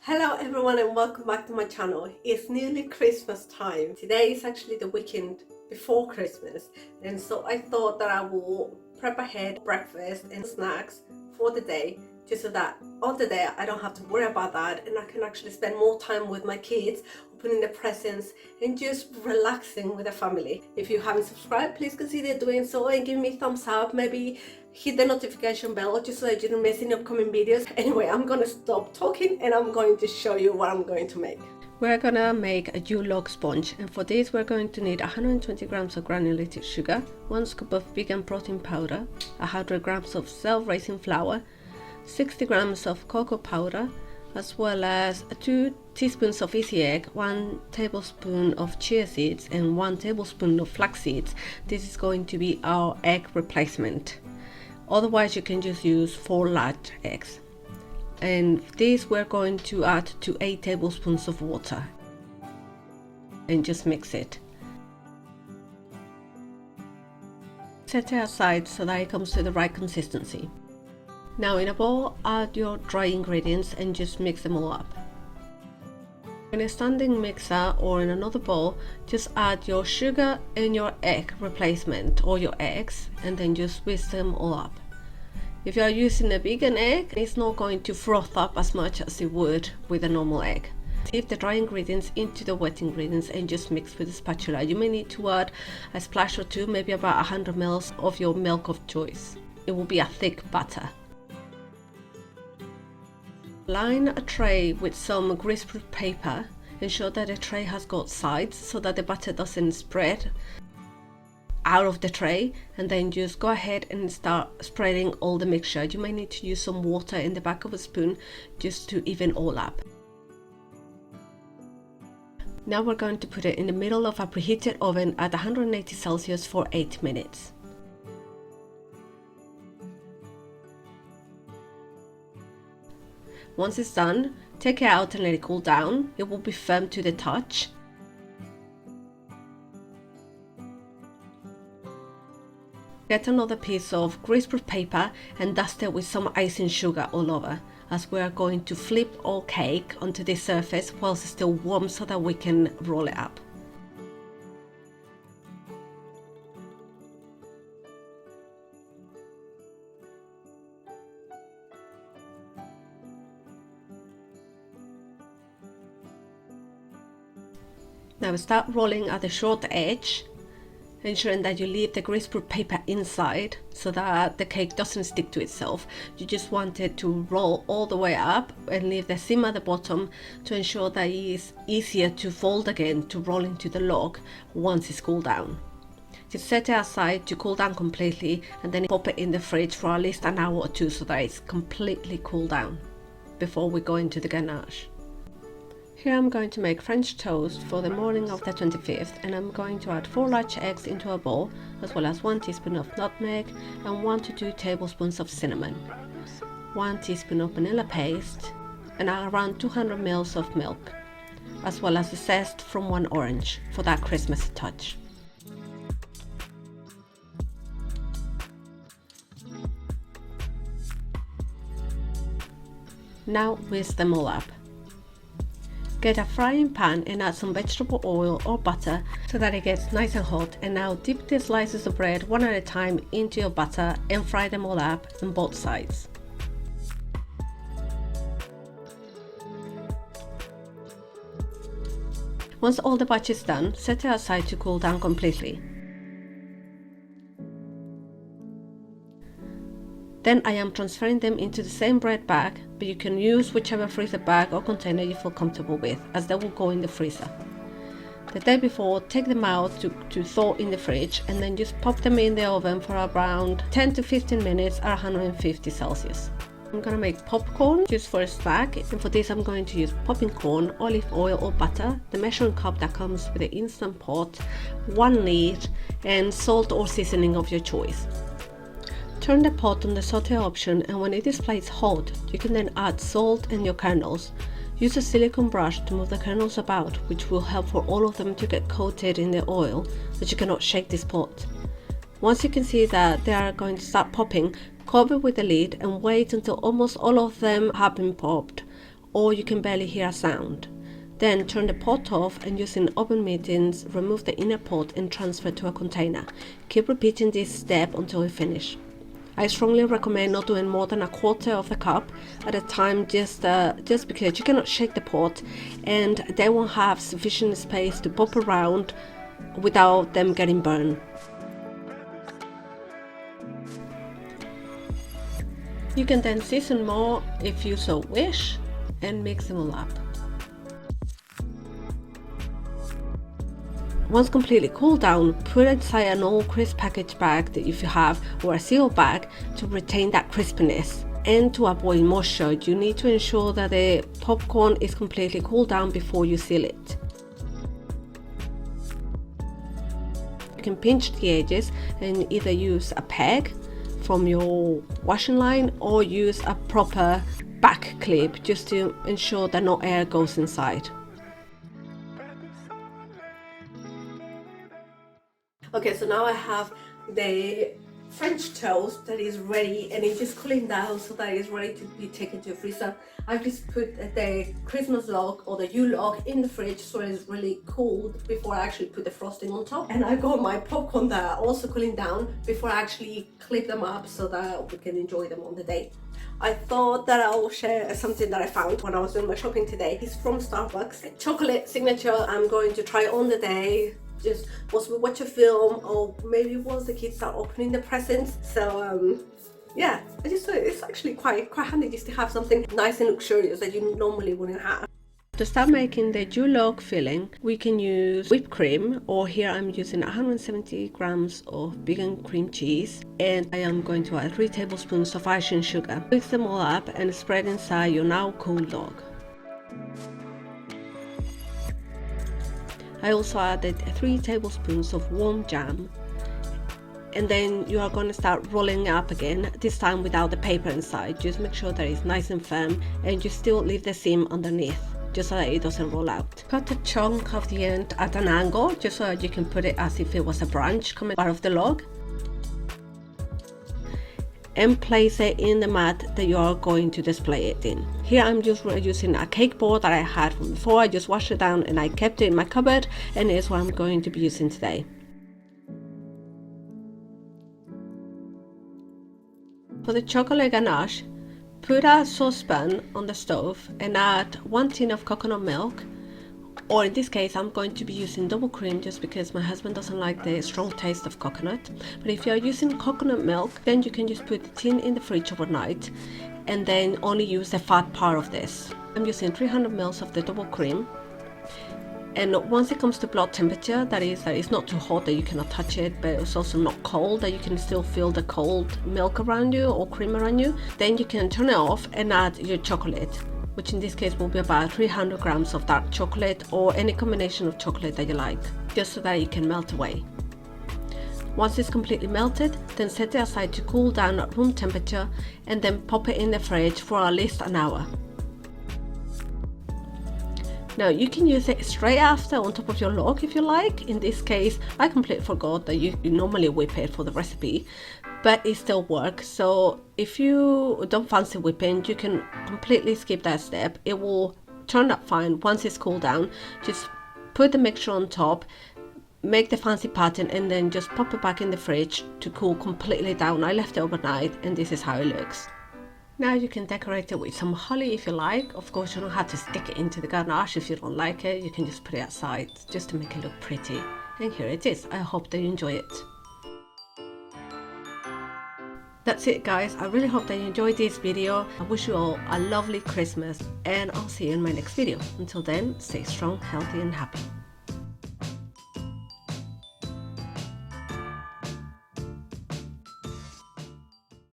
Hello everyone and welcome back to my channel. It's nearly Christmas time. Today is actually the weekend before Christmas, and so I thought that I will prep ahead breakfast and snacks for the day, just so that on the day I don't have to worry about that and I can actually spend more time with my kids, opening the presents and just relaxing with the family. If you haven't subscribed, please consider doing so and give me a thumbs up. Maybe hit the notification bell just so that you don't miss any upcoming videos. Anyway, I'm gonna stop talking and I'm going to show you what I'm going to make. We're gonna make a Yulog sponge, and for this we're going to need 120 grams of granulated sugar, 1 scoop of vegan protein powder, 100 grams of self-raising flour, 60 grams of cocoa powder, as well as 2 teaspoons of easy egg, 1 tablespoon of chia seeds and 1 tablespoon of flax seeds. This is going to be our egg replacement. Otherwise you can just use 4 large eggs. And this we're going to add to 8 tablespoons of water and just mix it. Set it aside so that it comes to the right consistency. Now in a bowl, add your dry ingredients and just mix them all up. In a standing mixer or in another bowl, just add your sugar and your egg replacement or your eggs, and then just whisk them all up. If you are using a vegan egg, it's not going to froth up as much as it would with a normal egg. Sieve the dry ingredients into the wet ingredients and just mix with a spatula. You may need to add a splash or two, maybe about 100 ml of your milk of choice. It will be a thick batter. Line a tray with some greaseproof paper. Ensure that the tray has got sides so that the batter doesn't spread out of the tray, and then just go ahead and start spreading all the mixture. You may need to use some water in the back of a spoon just to even all up. Now we're going to put it in the middle of a preheated oven at 180 Celsius for 8 minutes. Once it's done, take it out and let it cool down. It will be firm to the touch. Get another piece of greaseproof paper and dust it with some icing sugar all over, as we are going to flip our cake onto this surface whilst it's still warm so that we can roll it up. Now start rolling at the short edge, ensuring that you leave the greaseproof paper inside so that the cake doesn't stick to itself. You just want it to roll all the way up and leave the seam at the bottom to ensure that it is easier to fold again to roll into the log once it's cooled down. Just set it aside to cool down completely and then pop it in the fridge for at least an hour or two so that it's completely cooled down before we go into the ganache. Here I'm going to make French toast for the morning of the 25th, and I'm going to add 4 large eggs into a bowl, as well as 1 teaspoon of nutmeg and 1 to 2 tablespoons of cinnamon, 1 teaspoon of vanilla paste, and around 200 ml of milk, as well as the zest from 1 orange for that Christmas touch. Now whisk them all up. Get a frying pan and add some vegetable oil or butter so that it gets nice and hot, and now dip the slices of bread one at a time into your butter and fry them all up on both sides. Once all the batch is done, set it aside to cool down completely. Then I am transferring them into the same bread bag, but you can use whichever freezer bag or container you feel comfortable with, as they will go in the freezer. The day before, take them out to thaw in the fridge, and then just pop them in the oven for around 10 to 15 minutes at 150 Celsius. I'm gonna make popcorn just for a snack, and for this I'm going to use popping corn, olive oil or butter, the measuring cup that comes with the Instant Pot, 1 lid, and salt or seasoning of your choice. Turn the pot on the saute option, and when it displays hot, you can then add salt and your kernels. Use a silicone brush to move the kernels about, which will help for all of them to get coated in the oil, but you cannot shake this pot. Once you can see that they are going to start popping, cover with the lid and wait until almost all of them have been popped. or you can barely hear a sound. Then turn the pot off and using oven mittens, remove the inner pot and transfer to a container. Keep repeating this step until you finish. I strongly recommend not doing more than a quarter of the cup at a time, just because you cannot shake the pot and they won't have sufficient space to pop around without them getting burned. You can then season more if you so wish and mix them all up. Once completely cooled down, put it inside an old crisp package bag that if you have, or a seal bag to retain that crispiness. And to avoid moisture, you need to ensure that the popcorn is completely cooled down before you seal it. You can pinch the edges and either use a peg from your washing line or use a proper back clip just to ensure that no air goes inside. Okay, so now I have the French toast that is ready and it's just cooling down so that it's ready to be taken to the freezer. I've just put the Christmas log or the Yule log in the fridge so it's really cooled before I actually put the frosting on top. And I got my popcorn that are also cooling down before I actually clip them up so that we can enjoy them on the day. I thought that I'll share something that I found when I was doing my shopping today. It's from Starbucks. Chocolate signature I'm going to try on the day. Just once we watch a film or maybe once the kids start opening the presents. So yeah, I just thought it's actually quite handy just to have something nice and luxurious that you normally wouldn't have. To start making the Yule log filling, we can use whipped cream, or here I'm using 170 grams of vegan cream cheese, and I am going to add 3 tablespoons of icing sugar. Mix them all up and spread inside your now cooled log. I also added 3 tablespoons of warm jam, and then you are going to start rolling up again, this time without the paper inside. Just make sure that it's nice and firm and you still leave the seam underneath just so that it doesn't roll out. Cut a chunk of the end at an angle just so that you can put it as if it was a branch coming out of the log, and place it in the mat that you are going to display it in. Here I'm just using a cake board that I had from before. I just washed it down and I kept it in my cupboard, and it's what I'm going to be using today. For the chocolate ganache, put a saucepan on the stove and add 1 tin of coconut milk, or in this case I'm going to be using double cream just because my husband doesn't like the strong taste of coconut. But if you're using coconut milk, then you can just put the tin in the fridge overnight and then only use the fat part of this. I'm using 300 ml of the double cream, and once it comes to blood temperature, that is not too hot that you cannot touch it, but it's also not cold that you can still feel the cold milk around you or cream around you, then you can turn it off and add your chocolate, which in this case will be about 300 grams of dark chocolate or any combination of chocolate that you like, just so that it can melt away. Once it's completely melted, then set it aside to cool down at room temperature and then pop it in the fridge for at least an hour. Now you can use it straight after on top of your log if you like. In this case, I completely forgot that you normally whip it for the recipe, but it still works. So if you don't fancy whipping, you can completely skip that step. It will turn out fine once it's cooled down. Just put the mixture on top, make the fancy pattern, and then just pop it back in the fridge to cool completely down. I left it overnight and this is how it looks. Now you can decorate it with some holly if you like. Of course, you don't have to stick it into the ganache if you don't like it. You can just put it outside just to make it look pretty. And here it is. I hope that you enjoy it. That's it guys. I really hope that you enjoyed this video. I wish you all a lovely Christmas and I'll see you in my next video. Until then, stay strong, healthy and happy.